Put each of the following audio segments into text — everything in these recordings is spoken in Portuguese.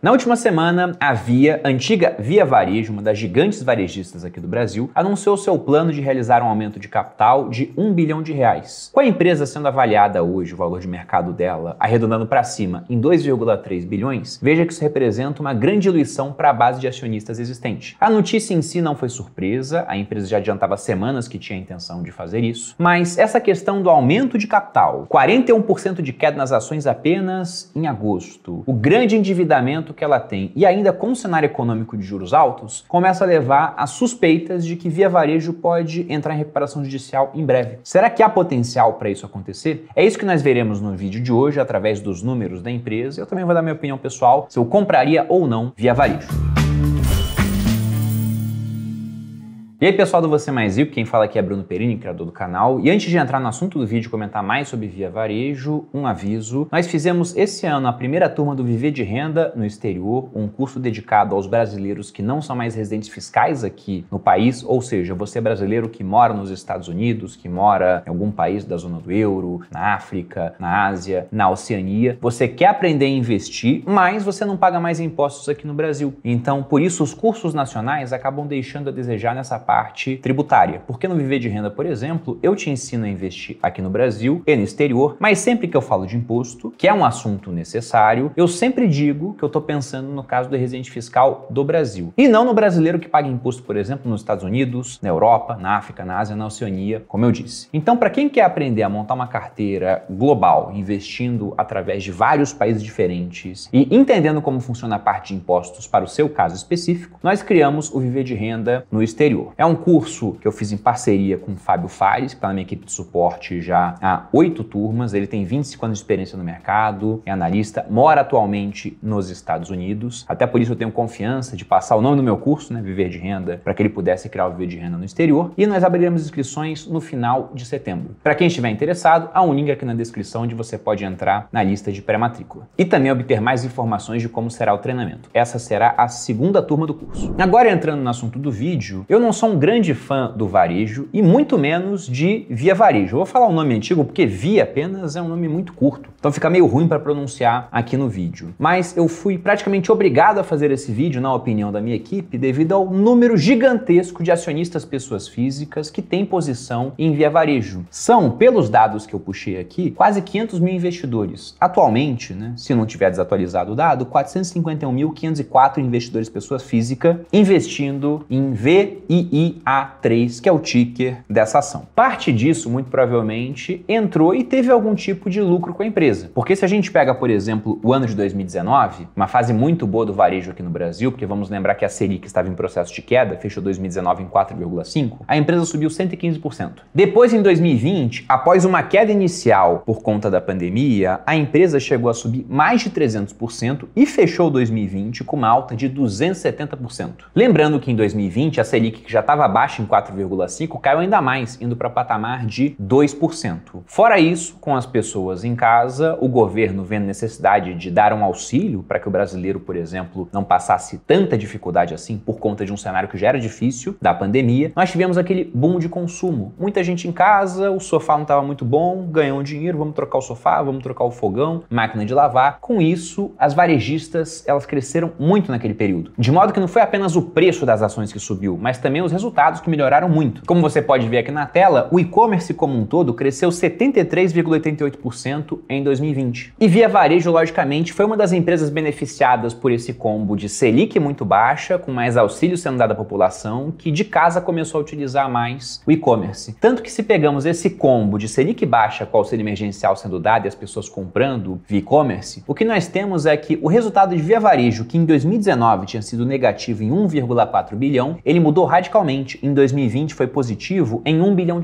Na última semana, a Via, antiga Via Varejo, uma das gigantes varejistas aqui do Brasil, anunciou seu plano de realizar um aumento de capital de R$ 1 bilhão. Com a empresa sendo avaliada hoje, o valor de mercado dela, arredondando para cima em 2,3 bilhões, veja que isso representa uma grande diluição para a base de acionistas existente. A notícia em si não foi surpresa, a empresa já adiantava semanas que tinha a intenção de fazer isso, mas essa questão do aumento de capital, 41% de queda nas ações apenas em agosto, o grande endividamento que ela tem e ainda com um cenário econômico de juros altos, começa a levar a suspeitas de que Via Varejo pode entrar em recuperação judicial em breve. Será que há potencial para isso acontecer? É isso que nós veremos no vídeo de hoje, através dos números da empresa. Eu também vou dar minha opinião pessoal, se eu compraria ou não Via Varejo. E aí pessoal do Você Mais Rico, quem fala aqui é Bruno Perini, criador do canal. E antes de entrar no assunto do vídeo e comentar mais sobre Via Varejo, um aviso. Nós fizemos esse ano a primeira turma do Viver de Renda no Exterior, um curso dedicado aos brasileiros que não são mais residentes fiscais aqui no país, ou seja, você brasileiro que mora nos Estados Unidos, que mora em algum país da zona do euro, na África, na Ásia, na Oceania. Você quer aprender a investir, mas você não paga mais impostos aqui no Brasil. Então, por isso, os cursos nacionais acabam deixando a desejar nessa parte tributária. Porque no Viver de Renda, por exemplo, eu te ensino a investir aqui no Brasil e no exterior, mas sempre que eu falo de imposto, que é um assunto necessário, eu sempre digo que eu estou pensando no caso do residente fiscal do Brasil. E não no brasileiro que paga imposto, por exemplo, nos Estados Unidos, na Europa, na África, na Ásia, na Oceania, como eu disse. Então, para quem quer aprender a montar uma carteira global, investindo através de vários países diferentes e entendendo como funciona a parte de impostos para o seu caso específico, nós criamos o Viver de Renda no exterior. É um curso que eu fiz em parceria com o Fábio Fares, que está na minha equipe de suporte já há 8 turmas. Ele tem 25 anos de experiência no mercado, é analista, mora atualmente nos Estados Unidos. Até por isso eu tenho confiança de passar o nome do meu curso, né, Viver de Renda, para que ele pudesse criar o Viver de Renda no exterior. E nós abriremos inscrições no final de setembro. Para quem estiver interessado, há um link aqui na descrição onde você pode entrar na lista de pré-matrícula. E também obter mais informações de como será o treinamento. Essa será a segunda turma do curso. Agora, entrando no assunto do vídeo, eu não sou um grande fã do varejo e muito menos de Via Varejo. Eu vou falar um nome antigo porque Via apenas é um nome muito curto, então fica meio ruim para pronunciar aqui no vídeo. Mas eu fui praticamente obrigado a fazer esse vídeo, na opinião da minha equipe, devido ao número gigantesco de acionistas pessoas físicas que têm posição em Via Varejo. São, pelos dados que eu puxei aqui, quase 500 mil investidores. Atualmente, né, se não tiver desatualizado o dado, 451.504 investidores pessoas físicas investindo em VIIA3, que é o ticker dessa ação. Parte disso, muito provavelmente, entrou e teve algum tipo de lucro com a empresa. Porque se a gente pega, por exemplo, o ano de 2019, uma fase muito boa do varejo aqui no Brasil, porque vamos lembrar que a Selic estava em processo de queda, fechou 2019 em 4,5%, a empresa subiu 115%. Depois, em 2020, após uma queda inicial por conta da pandemia, a empresa chegou a subir mais de 300% e fechou 2020 com uma alta de 270%. Lembrando que em 2020, a Selic, que já estava baixa em 4,5%, caiu ainda mais, indo para patamar de 2%. Fora isso, com as pessoas em casa, o governo vendo necessidade de dar um auxílio para que o brasileiro, por exemplo, não passasse tanta dificuldade assim por conta de um cenário que já era difícil, da pandemia, nós tivemos aquele boom de consumo. Muita gente em casa, o sofá não estava muito bom, ganhou um dinheiro, vamos trocar o sofá, vamos trocar o fogão, máquina de lavar. Com isso, as varejistas, elas cresceram muito naquele período. De modo que não foi apenas o preço das ações que subiu, mas também os resultados que melhoraram muito. Como você pode ver aqui na tela, o e-commerce como um todo cresceu 73,88% em 2020. E Via Varejo, logicamente, foi uma das empresas beneficiadas por esse combo de Selic muito baixa, com mais auxílio sendo dado à população, que de casa começou a utilizar mais o e-commerce. Tanto que se pegamos esse combo de Selic baixa com auxílio emergencial sendo dado e as pessoas comprando via e-commerce, o que nós temos é que o resultado de Via Varejo, que em 2019 tinha sido negativo em 1,4 bilhão, ele mudou radicalmente. Em 2020 foi positivo em R$ 1 bilhão,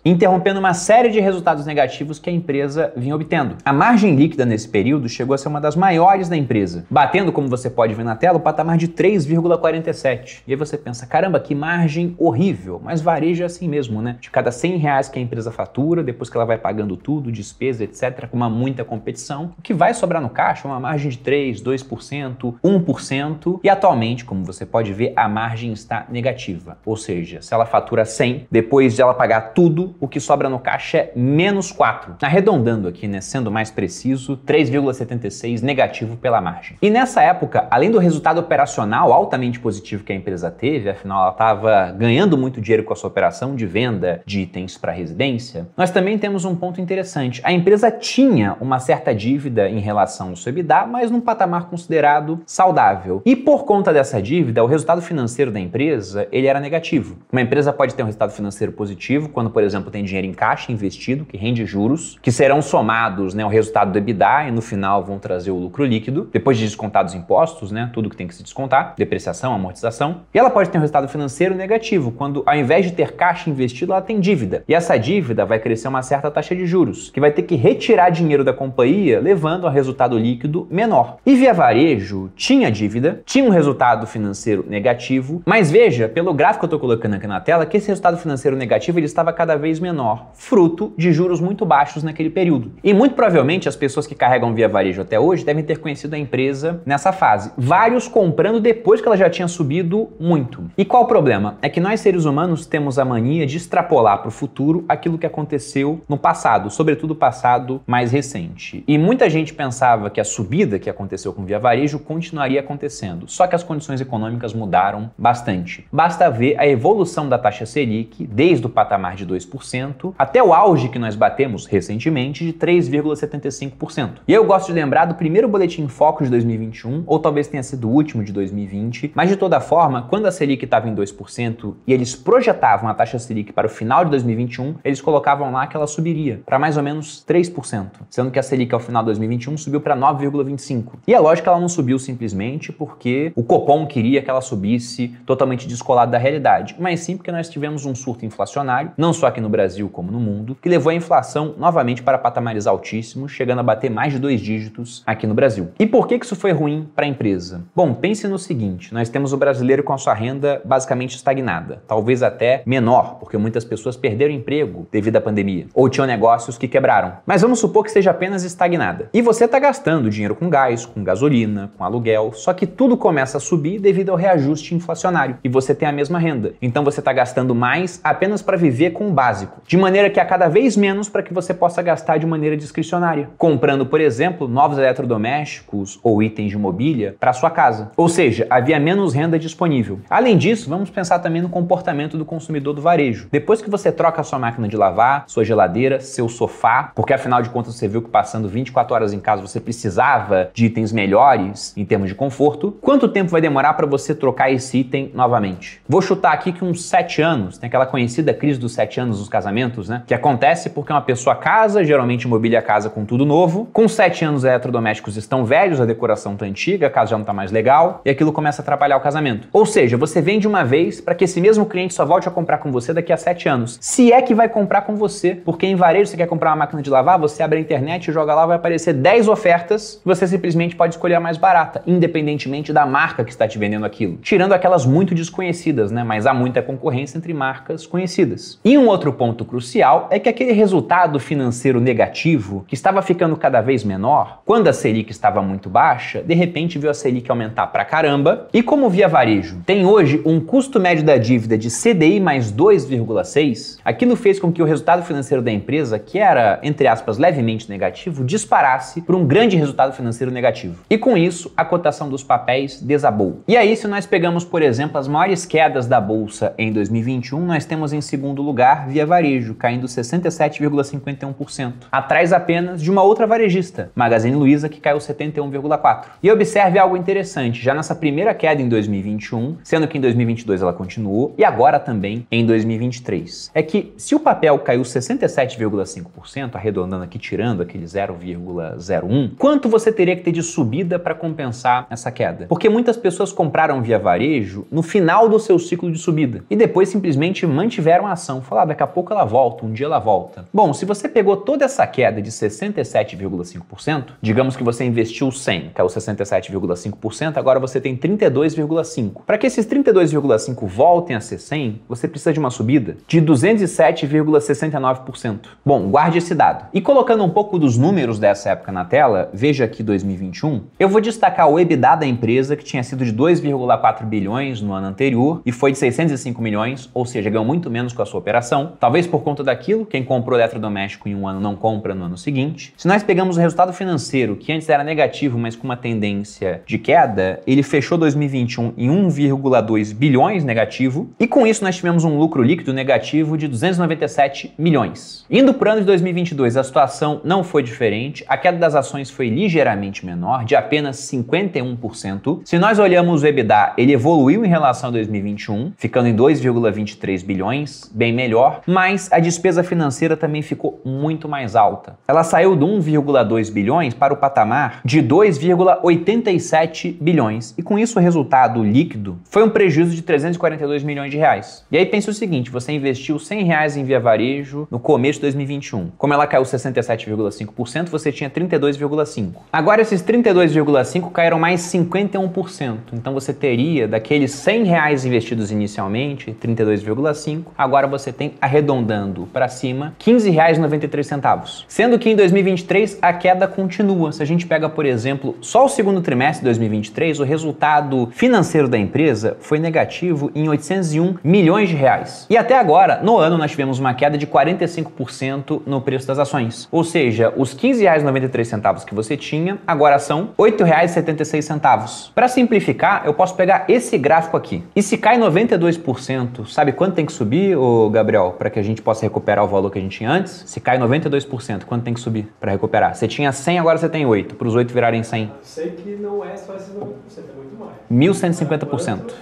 interrompendo uma série de resultados negativos que a empresa vinha obtendo. A margem líquida nesse período chegou a ser uma das maiores da empresa, batendo, como você pode ver na tela, o patamar de 3,47. E aí você pensa, caramba, que margem horrível, mas varejo é assim mesmo, né? De cada R$100 que a empresa fatura, depois que ela vai pagando tudo, despesa, etc., com muita competição, o que vai sobrar no caixa é uma margem de 3%, 2%, 1%, e atualmente, como você pode ver, a margem está negativa. negativa, ou seja, se ela fatura 100, depois de ela pagar tudo, o que sobra no caixa é menos 4. Arredondando aqui, né, sendo mais preciso, 3,76 negativo pela margem. E nessa época, além do resultado operacional altamente positivo que a empresa teve, afinal ela estava ganhando muito dinheiro com a sua operação de venda de itens para residência, nós também temos um ponto interessante. A empresa tinha uma certa dívida em relação ao seu EBITDA, mas num patamar considerado saudável. E por conta dessa dívida, o resultado financeiro da empresa, ele era negativo. Uma empresa pode ter um resultado financeiro positivo quando, por exemplo, tem dinheiro em caixa investido, que rende juros, que serão somados, né, ao resultado do EBITDA e no final vão trazer o lucro líquido, depois de descontados os impostos, né, tudo que tem que se descontar, depreciação, amortização. E ela pode ter um resultado financeiro negativo, quando ao invés de ter caixa investido, ela tem dívida. E essa dívida vai crescer uma certa taxa de juros, que vai ter que retirar dinheiro da companhia, levando a resultado líquido menor. E Via Varejo tinha dívida, tinha um resultado financeiro negativo, mas veja, pelo gráfico que eu estou colocando aqui na tela, que esse resultado financeiro negativo ele estava cada vez menor, fruto de juros muito baixos naquele período. E muito provavelmente as pessoas que carregam Via Varejo até hoje devem ter conhecido a empresa nessa fase. Vários comprando depois que ela já tinha subido muito. E qual o problema? É que nós seres humanos temos a mania de extrapolar para o futuro aquilo que aconteceu no passado, sobretudo o passado mais recente. E muita gente pensava que a subida que aconteceu com Via Varejo continuaria acontecendo, só que as condições econômicas mudaram bastante. Basta ver a evolução da taxa Selic desde o patamar de 2% até o auge que nós batemos recentemente de 3,75%. E eu gosto de lembrar do primeiro Boletim Foco de 2021, ou talvez tenha sido o último de 2020, mas de toda forma, quando a Selic estava em 2% e eles projetavam a taxa Selic para o final de 2021, eles colocavam lá que ela subiria para mais ou menos 3%, sendo que a Selic ao final de 2021 subiu para 9,25%. E é lógico que ela não subiu simplesmente porque o Copom queria que ela subisse totalmente descolada da realidade, mas sim porque nós tivemos um surto inflacionário, não só aqui no Brasil como no mundo, que levou a inflação novamente para patamares altíssimos, chegando a bater mais de 2 dígitos aqui no Brasil. E por que isso foi ruim para a empresa? Bom, pense no seguinte, nós temos o brasileiro com a sua renda basicamente estagnada, talvez até menor, porque muitas pessoas perderam emprego devido à pandemia, ou tinham negócios que quebraram. Mas vamos supor que seja apenas estagnada. E você está gastando dinheiro com gás, com gasolina, com aluguel, só que tudo começa a subir devido ao reajuste inflacionário, e você tem a mesma renda. Então você está gastando mais apenas para viver com o básico, de maneira que há cada vez menos para que você possa gastar de maneira discricionária, comprando, por exemplo, novos eletrodomésticos ou itens de mobília para sua casa. Ou seja, havia menos renda disponível. Além disso, vamos pensar também no comportamento do consumidor do varejo. Depois que você troca a sua máquina de lavar, sua geladeira, seu sofá, porque afinal de contas você viu que passando 24 horas em casa você precisava de itens melhores em termos de conforto, quanto tempo vai demorar para você trocar esse item novamente? Vou chutar aqui que uns 7 anos, tem aquela conhecida crise dos 7 anos dos casamentos, né? Que acontece porque uma pessoa casa, geralmente mobília a casa com tudo novo, com 7 anos os eletrodomésticos estão velhos, a decoração tá antiga, a casa já não tá mais legal, e aquilo começa a atrapalhar o casamento. Ou seja, você vende uma vez para que esse mesmo cliente só volte a comprar com você daqui a 7 anos. Se é que vai comprar com você, porque em varejo você quer comprar uma máquina de lavar, você abre a internet, joga lá, vai aparecer 10 ofertas, você simplesmente pode escolher a mais barata, independentemente da marca que está te vendendo aquilo. Tirando aquelas muito desconhecidas, né? Mas há muita concorrência entre marcas conhecidas. E um outro ponto crucial é que aquele resultado financeiro negativo, que estava ficando cada vez menor, quando a Selic estava muito baixa, de repente viu a Selic aumentar pra caramba, e como Via Varejo tem hoje um custo médio da dívida de CDI mais 2,6, aquilo fez com que o resultado financeiro da empresa, que era, entre aspas, levemente negativo, disparasse para um grande resultado financeiro negativo. E com isso, a cotação dos papéis desabou. E aí, se nós pegamos, por exemplo, as maiores quedas da Bolsa em 2021, nós temos em segundo lugar Via Varejo, caindo 67,51%, atrás apenas de uma outra varejista, Magazine Luiza, que caiu 71,4%. E observe algo interessante, já nessa primeira queda em 2021, sendo que em 2022 ela continuou, e agora também em 2023, é que se o papel caiu 67,5%, arredondando aqui, tirando aquele 0,01, quanto você teria que ter de subida para compensar essa queda? Porque muitas pessoas compraram Via Varejo no final do seu ciclo de subida e depois simplesmente mantiveram a ação. Falaram, daqui a pouco ela volta, um dia ela volta. Bom, se você pegou toda essa queda de 67,5%, digamos que você investiu 100, caiu 67,5%, agora você tem 32,5%. Para que esses 32,5% voltem a ser 100, você precisa de uma subida de 207,69%. Bom, guarde esse dado. E colocando um pouco dos números dessa época na tela, veja aqui 2021, eu vou destacar o EBITDA da empresa, que tinha sido de 2,4 bilhões no ano anterior e foi de 605 milhões, ou seja, ganhou muito menos com a sua operação. Talvez por conta daquilo, quem comprou eletrodoméstico em um ano não compra no ano seguinte. Se nós pegamos o resultado financeiro, que antes era negativo, mas com uma tendência de queda, ele fechou 2021 em 1,2 bilhões negativo, e com isso nós tivemos um lucro líquido negativo de 297 milhões. Indo para o ano de 2022, a situação não foi diferente, a queda das ações foi ligeiramente menor, de apenas 51%. Se nós olhamos o EBITDA, ele evoluiu em relação a 2021, ficando em 2,23 bilhões, bem melhor, mas a despesa financeira também ficou muito mais alta. Ela saiu de 1,2 bilhões para o patamar de 2,87 bilhões, e com isso o resultado líquido foi um prejuízo de 342 milhões de reais. E aí pense o seguinte, você investiu R$100 em Via Varejo no começo de 2021. Como ela caiu 67,5%, você tinha 32,5%. Agora esses 32,5% caíram mais 51%. Então você teria daqueles R$100 investidos inicialmente, 32,5%, agora você tem, arredondando para cima, R$15,93. Sendo que em 2023 a queda continua. Se a gente pega, por exemplo, só o segundo trimestre de 2023, o resultado financeiro da empresa foi negativo em 801 milhões de reais. E até agora, no ano, nós tivemos uma queda de 45% no preço das ações. Ou seja, os R$15,93 que você tinha, agora são R$8,76. Para simplificar, eu posso pegar esse gráfico aqui. E se cai 92%, sabe quanto tem que subir, ô Gabriel, para que a gente possa recuperar o valor que a gente tinha antes? Se cai 92%, quanto tem que subir para recuperar? Você tinha 100, agora você tem 8. Para os 8 virarem 100. Eu sei que não é só esse 90%, é muito mais. 1.150%.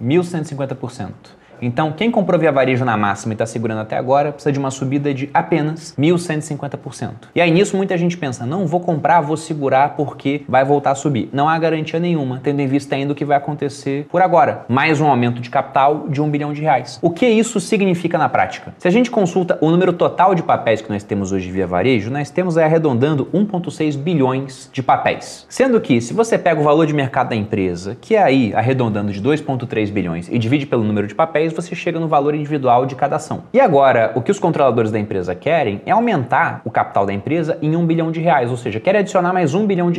1.150%. Então, quem comprou Via Varejo na máxima e está segurando até agora, precisa de uma subida de apenas 1.150%. E aí nisso muita gente pensa, não vou comprar, vou segurar porque vai voltar a subir. Não há garantia nenhuma, tendo em vista ainda o que vai acontecer por agora. Mais um aumento de capital de R$1 bilhão. O que isso significa na prática? Se a gente consulta o número total de papéis que nós temos hoje Via Varejo, nós temos aí arredondando 1,6 bilhões de papéis. Sendo que, se você pega o valor de mercado da empresa, que é aí arredondando de 2,3 bilhões e divide pelo número de papéis, você chega no valor individual de cada ação. E agora, o que os controladores da empresa querem é aumentar o capital da empresa em R$1 bilhão, ou seja, querem adicionar mais R$1 bilhão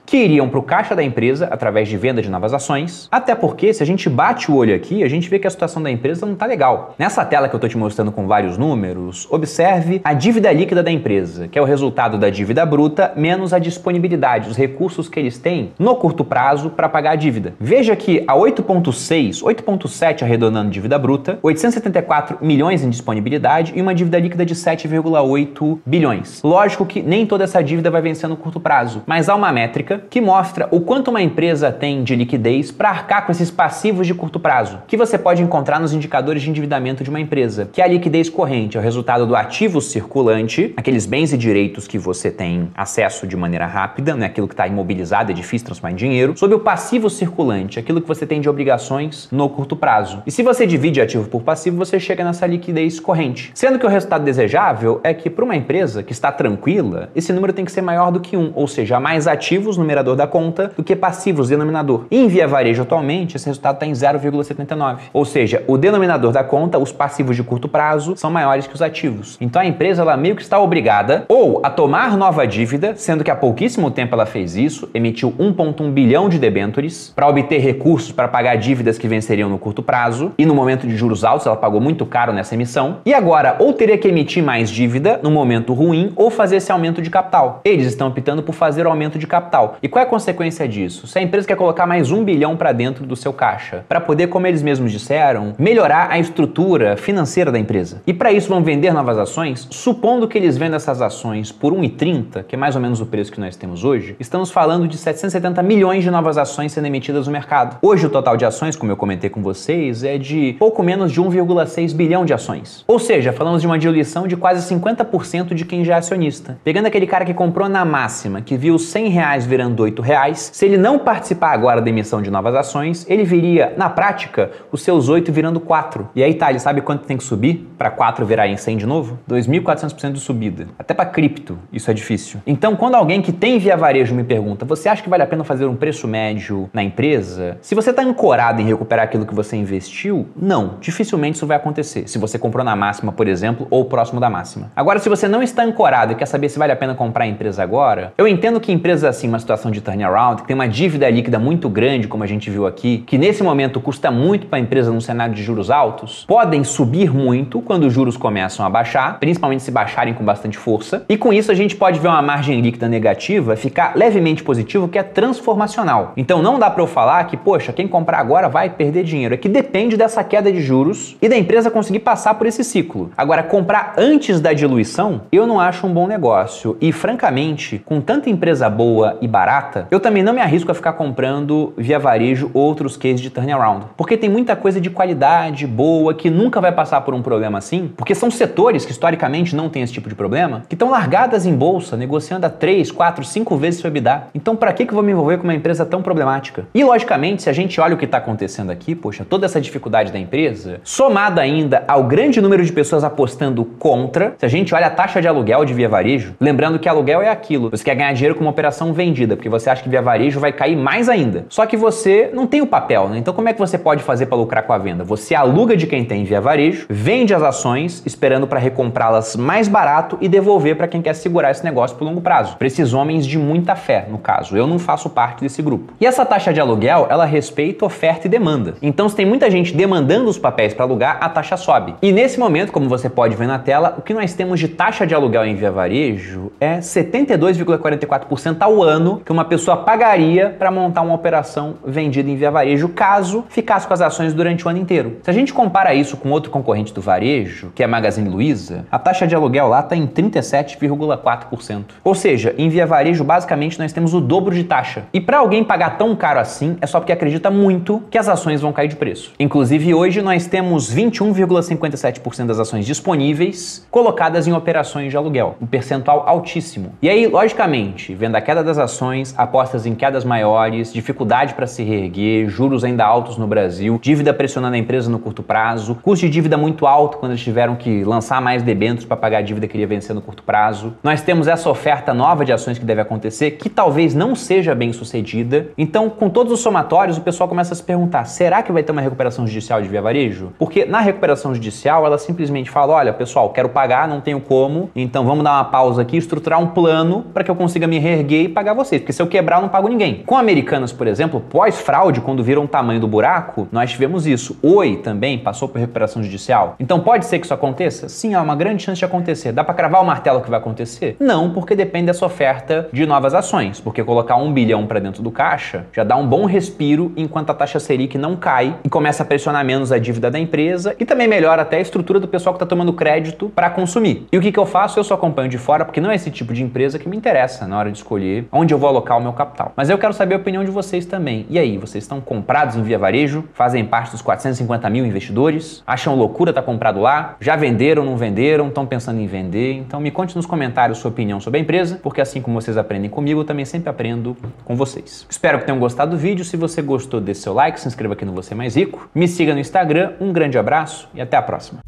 que iriam para o caixa da empresa através de venda de novas ações, até porque se a gente bate o olho aqui, a gente vê que a situação da empresa não está legal. Nessa tela que eu estou te mostrando com vários números, observe a dívida líquida da empresa, que é o resultado da dívida bruta menos a disponibilidade, os recursos que eles têm no curto prazo para pagar a dívida. Veja que a 8,6, 8,7 arredondando dívida bruta, 874 milhões em disponibilidade e uma dívida líquida de 7,8 bilhões. Lógico que nem toda essa dívida vai vencer no curto prazo, mas há uma métrica que mostra o quanto uma empresa tem de liquidez para arcar com esses passivos de curto prazo, que você pode encontrar nos indicadores de endividamento de uma empresa, que é a liquidez corrente, é o resultado do ativo circulante, aqueles bens e direitos que você tem acesso de maneira rápida, né, aquilo que está imobilizado, é difícil transformar em dinheiro, sobre o passivo circulante, aquilo que você tem de obrigações no curto prazo. E se você divide ativo por passivo, você chega nessa liquidez corrente. Sendo que o resultado desejável é que para uma empresa que está tranquila, esse número tem que ser maior do que 1, ou seja, mais ativos, numerador da conta, do que passivos, denominador. E em Via Varejo atualmente, esse resultado está em 0,79. Ou seja, o denominador da conta, os passivos de curto prazo, são maiores que os ativos. Então a empresa ela meio que está obrigada ou a tomar nova dívida, sendo que há pouquíssimo tempo ela fez isso, emitiu 1,1 bilhão de debêntures para obter recursos para pagar dívidas que venceriam no curto prazo, e no momento de juros altos ela pagou muito caro nessa emissão, e agora ou teria que emitir mais dívida no momento ruim ou fazer esse aumento de capital. Eles estão optando por fazer o aumento de capital. E qual é a consequência disso? Se a empresa quer colocar mais 1 bilhão para dentro do seu caixa, para poder, como eles mesmos disseram, melhorar a estrutura financeira da empresa. E para isso vão vender novas ações, supondo que eles vendam essas ações por R$1,30, que é mais ou menos o preço que nós temos hoje, estamos falando de 770 milhões de novas ações sendo emitidas no mercado. Hoje o total de ações, como eu comentei com vocês, é de pouco menos de 1,6 bilhão de ações. Ou seja, falamos de uma diluição de quase 50% de quem já é acionista. Pegando aquele cara que comprou na máxima, que viu R$100 virando R$8, se ele não participar agora da emissão de novas ações, ele viria, na prática, os seus 8 virando 4. E aí tá, ele sabe quanto tem que subir para 4 virar em 100 de novo? 2.400% de subida. Até para cripto, isso é difícil. Então, quando alguém que tem Via Varejo me pergunta, você acha que vale a pena fazer um preço médio na empresa? Se você está ancorado em recuperar aquilo que você investiu, rico? Não, dificilmente isso vai acontecer, se você comprou na máxima, por exemplo, ou próximo da máxima. Agora, se você não está ancorado e quer saber se vale a pena comprar a empresa agora, eu entendo que empresas assim, uma situação de turnaround, que tem uma dívida líquida muito grande, como a gente viu aqui, que nesse momento custa muito para a empresa num cenário de juros altos, podem subir muito quando os juros começam a baixar, principalmente se baixarem com bastante força, e com isso a gente pode ver uma margem líquida negativa ficar levemente positivo, que é transformacional. Então não dá para eu falar que, poxa, quem comprar agora vai perder dinheiro. É que depende dessa queda de juros e da empresa conseguir passar por esse ciclo. Agora, comprar antes da diluição, eu não acho um bom negócio. E, francamente, com tanta empresa boa e barata, eu também não me arrisco a ficar comprando via varejo outros cases de turnaround. Porque tem muita coisa de qualidade boa que nunca vai passar por um problema assim, porque são setores que historicamente não têm esse tipo de problema, que estão largadas em bolsa, negociando a 3, 4, 5 vezes seu EBITDA. Então, para que eu vou me envolver com uma empresa tão problemática? E, logicamente, se a gente olha o que está acontecendo aqui, poxa, toda essa dificuldade da empresa, somada ainda ao grande número de pessoas apostando contra, se a gente olha a taxa de aluguel de via varejo, lembrando que aluguel é aquilo, você quer ganhar dinheiro com uma operação vendida, porque você acha que via varejo vai cair mais ainda. Só que você não tem o papel, né? Então como é que você pode fazer para lucrar com a venda? Você aluga de quem tem via varejo, vende as ações, esperando para recomprá-las mais barato e devolver para quem quer segurar esse negócio por longo prazo. Para esses homens de muita fé, no caso. Eu não faço parte desse grupo. E essa taxa de aluguel, ela respeita oferta e demanda. Então, se tem muita gente demandando os papéis para alugar, a taxa sobe. E nesse momento, como você pode ver na tela, o que nós temos de taxa de aluguel em via varejo é 72,44% ao ano que uma pessoa pagaria para montar uma operação vendida em via varejo, caso ficasse com as ações durante o ano inteiro. Se a gente compara isso com outro concorrente do varejo, que é a Magazine Luiza, a taxa de aluguel lá está em 37,4%. Ou seja, em via varejo, basicamente, nós temos o dobro de taxa. E para alguém pagar tão caro assim, é só porque acredita muito que as ações vão cair de preço. Inclusive, hoje nós temos 21,57% das ações disponíveis colocadas em operações de aluguel, um percentual altíssimo. E aí, logicamente, vendo a queda das ações, apostas em quedas maiores, dificuldade para se reerguer, juros ainda altos no Brasil, dívida pressionando a empresa no curto prazo, custo de dívida muito alto quando eles tiveram que lançar mais debêntures para pagar a dívida que iria vencer no curto prazo. Nós temos essa oferta nova de ações que deve acontecer, que talvez não seja bem sucedida. Então, com todos os somatórios, o pessoal começa a se perguntar, será que vai ter uma recuperação judicial de via varejo? Porque na recuperação judicial, ela simplesmente fala, olha, pessoal, quero pagar, não tenho como, então vamos dar uma pausa aqui, estruturar um plano para que eu consiga me reerguer e pagar vocês, porque se eu quebrar, eu não pago ninguém. Com Americanas, por exemplo, pós-fraude, quando viram o tamanho do buraco, nós tivemos isso. Oi também passou por recuperação judicial. Então, pode ser que isso aconteça? Sim, há uma grande chance de acontecer. Dá para cravar o martelo que vai acontecer? Não, porque depende dessa oferta de novas ações, porque colocar 1 bilhão para dentro do caixa já dá um bom respiro enquanto a taxa Selic não cai e começa a pressionar menos a dívida da empresa e também melhora até a estrutura do pessoal que está tomando crédito para consumir. E o que eu faço? Eu só acompanho de fora, porque não é esse tipo de empresa que me interessa na hora de escolher onde eu vou alocar o meu capital. Mas eu quero saber a opinião de vocês também. E aí, vocês estão comprados em via varejo? Fazem parte dos 450 mil investidores? Acham loucura estar comprado lá? Já venderam, não venderam? Estão pensando em vender? Então me conte nos comentários sua opinião sobre a empresa, porque assim como vocês aprendem comigo, eu também sempre aprendo com vocês. Espero que tenham gostado do vídeo. Se você gostou, dê seu like, se inscreva aqui no Você Mais Rico. Me siga no Instagram. Um grande abraço e até a próxima.